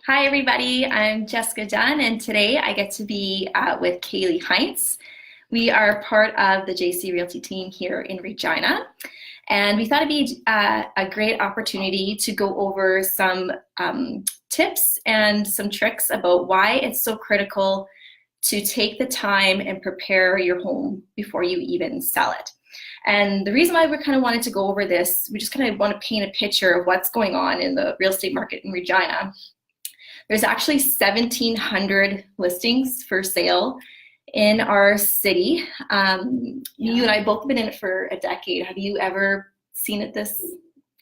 Hi everybody, I'm Jessica Dunn and today I get to be with Kailey Heintz. We are part of the JC Realty team here in Regina, and we thought it'd be a great opportunity to go over some tips and some tricks about why it's so critical to take the time and prepare your home before you even sell it. And the reason why we kind of wanted to go over this, we just kind of want to paint a picture of what's going on in the real estate market in Regina. There's actually 1,700 listings for sale in our city. You and I both been in it for a decade. Have you ever seen it this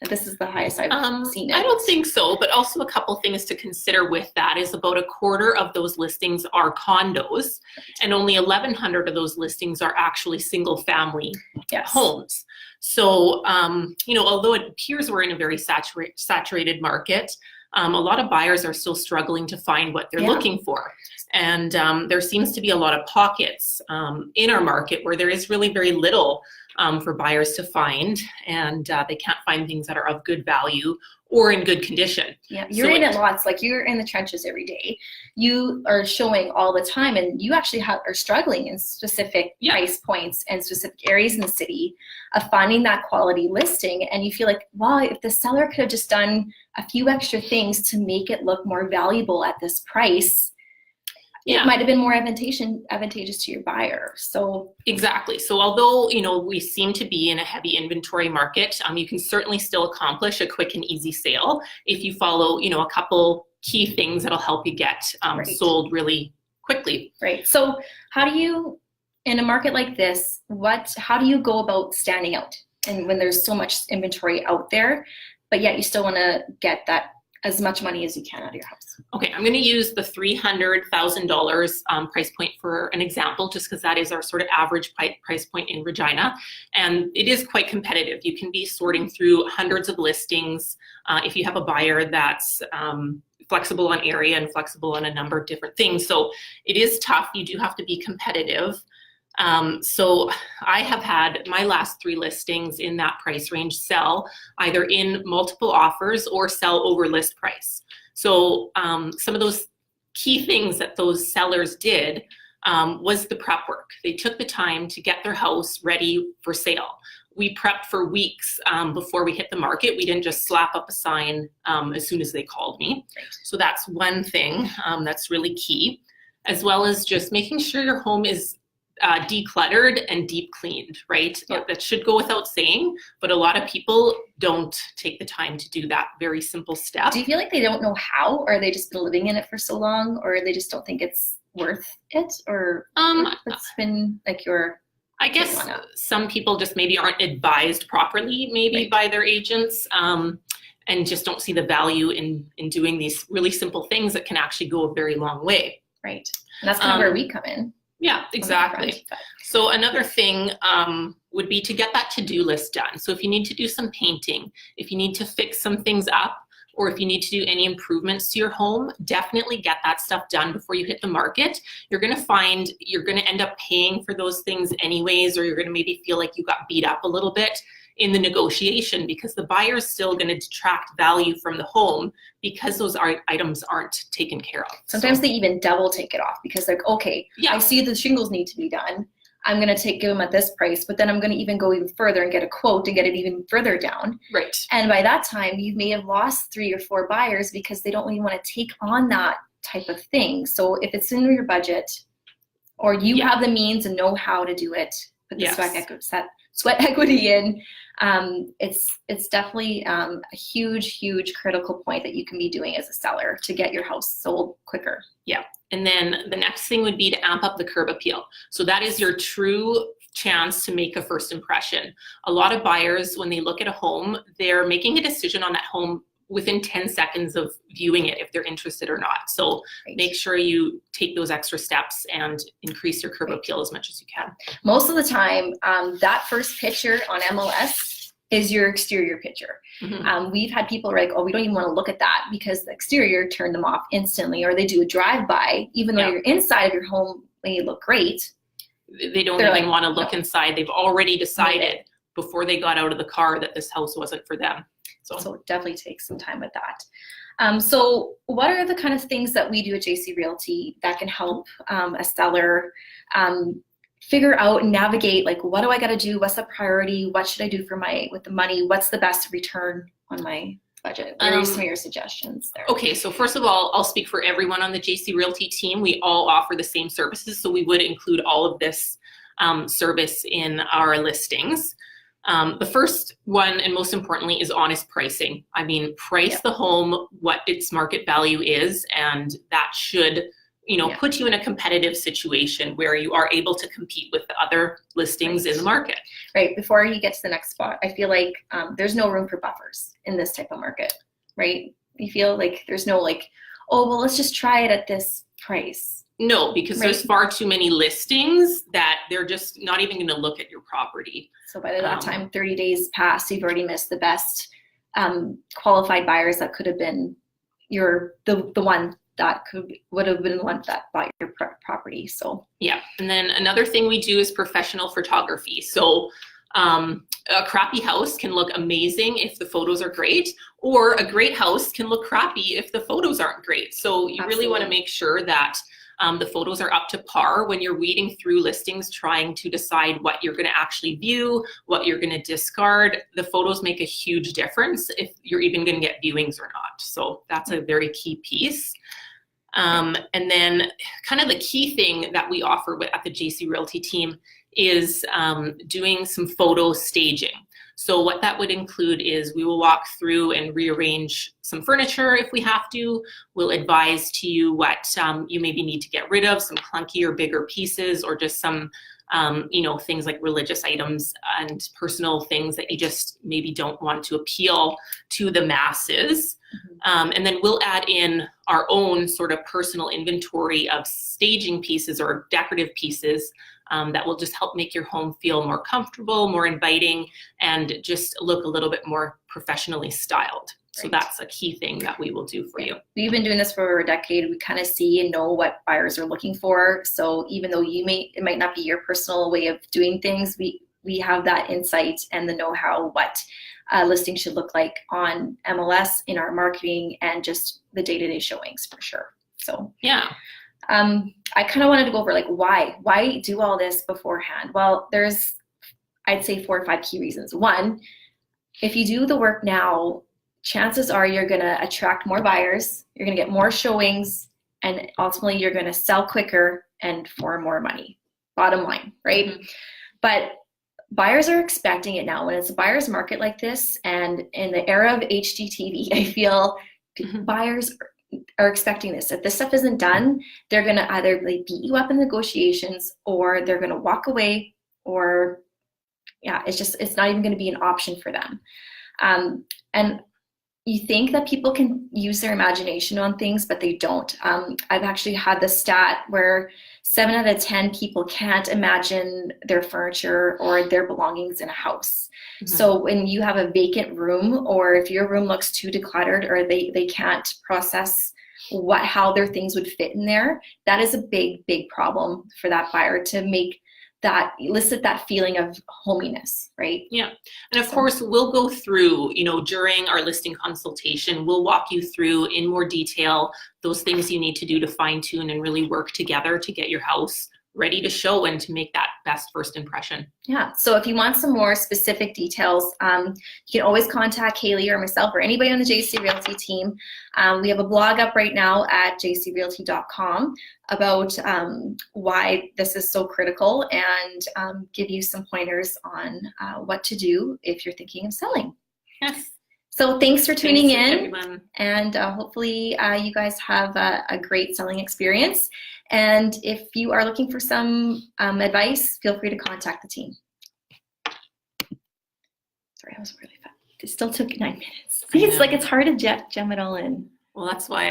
is the highest I've seen it? I don't think so, but also a couple things to consider with that is about a quarter of those listings are condos, and only 1,100 of those listings are actually single family homes. So, although it appears we're in a very saturated market, a lot of buyers are still struggling to find what they're looking for. And there seems to be a lot of pockets in our market where there is really very little for buyers to find, and they can't find things that are of good value or in good condition. Yeah, you're in it lots, like you're in the trenches every day. You are showing all the time, and you actually are struggling in specific price points and specific areas in the city of finding that quality listing. And you feel like, wow, if the seller could have just done a few extra things to make it look more valuable at this price, it might have been more advantageous to your buyer. So exactly. So although we seem to be in a heavy inventory market, you can certainly still accomplish a quick and easy sale if you follow a couple key things that'll help you get sold really quickly. Right. So how do you, in a market like this, how do you go about standing out? And when there's so much inventory out there, but yet you still want to get that as much money as you can out of your house. Okay, I'm going to use the $300,000 price point for an example, just because that is our sort of average price point in Regina, and it is quite competitive. You can be sorting through hundreds of listings if you have a buyer that's flexible on area and flexible on a number of different things. So it is tough. You do have to be competitive. So I have had my last 3 listings in that price range sell either in multiple offers or sell over list price. So some of those key things that those sellers did was the prep work. They took the time to get their house ready for sale. We prepped for weeks before we hit the market. We didn't just slap up a sign as soon as they called me. So that's one thing that's really key, as well as just making sure your home is decluttered and deep cleaned, right? That should go without saying, but a lot of people don't take the time to do that very simple step. Do you feel like they don't know how, or they just been living in it for so long, or they just don't think it's worth it, or what's been like your... I guess some people just maybe aren't advised properly by their agents, and just don't see the value in doing these really simple things that can actually go a very long way. Right. And that's kind of where we come in. Yeah, exactly. So another thing would be to get that to-do list done. So if you need to do some painting, if you need to fix some things up, or if you need to do any improvements to your home, definitely get that stuff done before you hit the market. You're going to find you're going to end up paying for those things anyways, or you're going to maybe feel like you got beat up a little bit in the negotiation, because the buyer is still going to detract value from the home because those items aren't taken care of. Sometimes they even double take it off because like, okay, I see the shingles need to be done. I'm going to give them at this price, but then I'm going to even go even further and get a quote and get it even further down. Right. And by that time, you may have lost 3 or 4 buyers because they don't even want to take on that type of thing. So if it's in your budget, or you have the means and know how to do it, put the sweat equity in, it's definitely a huge critical point that you can be doing as a seller to get your house sold quicker. Yeah. And then the next thing would be to amp up the curb appeal. So that is your true chance to make a first impression. A lot of buyers, when they look at a home, they're making a decision on that home within 10 seconds of viewing it if they're interested or not. So make sure you take those extra steps and increase your curb appeal as much as you can. Most of the time, that first picture on MLS is your exterior picture. We've had people like, oh, we don't even want to look at that because the exterior turned them off instantly, or they do a drive-by, even though your inside of your home may look great. They don't even want to look inside. They've already decided before they got out of the car that this house wasn't for them. So definitely take some time with that. So what are the kind of things that we do at JC Realty that can help a seller figure out and navigate, like, what do I got to do? What's the priority? What should I do with the money? What's the best return on my budget? What are some of your suggestions there? Okay, so first of all, I'll speak for everyone on the JC Realty team. We all offer the same services, so we would include all of this service in our listings. The first one, and most importantly, is honest pricing. I mean, price the home what its market value is, and that should, put you in a competitive situation where you are able to compete with the other listings in the market. Right. Before you get to the next spot, I feel like there's no room for buffers in this type of market, right? You feel like there's no like, oh, well, let's just try it at this price. No, because there's far too many listings that they're just not even going to look at your property. So by that time, 30 days passed, you've already missed the best qualified buyers that could have been the one that would have been the one that bought your property. So yeah, and then another thing we do is professional photography. So a crappy house can look amazing if the photos are great, or a great house can look crappy if the photos aren't great. So you really want to make sure that the photos are up to par when you're weeding through listings, trying to decide what you're going to actually view, what you're going to discard. The photos make a huge difference if you're even going to get viewings or not. So that's a very key piece. And then kind of the key thing that we offer at the JC Realty team is doing some photo staging. So what that would include is we will walk through and rearrange some furniture if we have to. We'll advise to you what you maybe need to get rid of, some clunky or bigger pieces, or just some things like religious items and personal things that you just maybe don't want to appeal to the masses. And then we'll add in our own sort of personal inventory of staging pieces or decorative pieces that will just help make your home feel more comfortable, more inviting, and just look a little bit more professionally styled. So that's a key thing that we will do for you. We've been doing this for over a decade. We kind of see and know what buyers are looking for. So even though it might not be your personal way of doing things, we have that insight and the know-how what listing should look like on MLS, in our marketing, and just the day-to-day showings for sure. So yeah. I kind of wanted to go over like why do all this beforehand? Well, there's, I'd say 4 or 5 key reasons. One, if you do the work now, chances are you're going to attract more buyers, you're going to get more showings, and ultimately you're going to sell quicker and for more money. Bottom line, right? Mm-hmm. But buyers are expecting it now. When it's a buyer's market like this, and in the era of HGTV, I feel buyers are expecting this. If this stuff isn't done, they're going to either beat you up in negotiations, or they're going to walk away, or it's not even going to be an option for them. And you think that people can use their imagination on things, but they don't. I've actually had the stat where 7 out of 10 people can't imagine their furniture or their belongings in a house. Mm-hmm. So when you have a vacant room, or if your room looks too decluttered, or they can't process how their things would fit in there, that is a big problem for that buyer to elicit that feeling of hominess, right? Yeah. And of course, we'll go through, during our listing consultation, we'll walk you through in more detail those things you need to do to fine tune and really work together to get your house ready to show and to make that best first impression. Yeah. So if you want some more specific details, you can always contact Kailey or myself or anybody on the JC Realty team. We have a blog up right now at jcrealty.com about why this is so critical, and give you some pointers on what to do if you're thinking of selling. Yes. So thanks for tuning in, everyone. And hopefully you guys have a great selling experience. And if you are looking for some advice, feel free to contact the team. Sorry, I was really fast. It still took 9 minutes. It's like it's hard to jam it all in. Well, that's why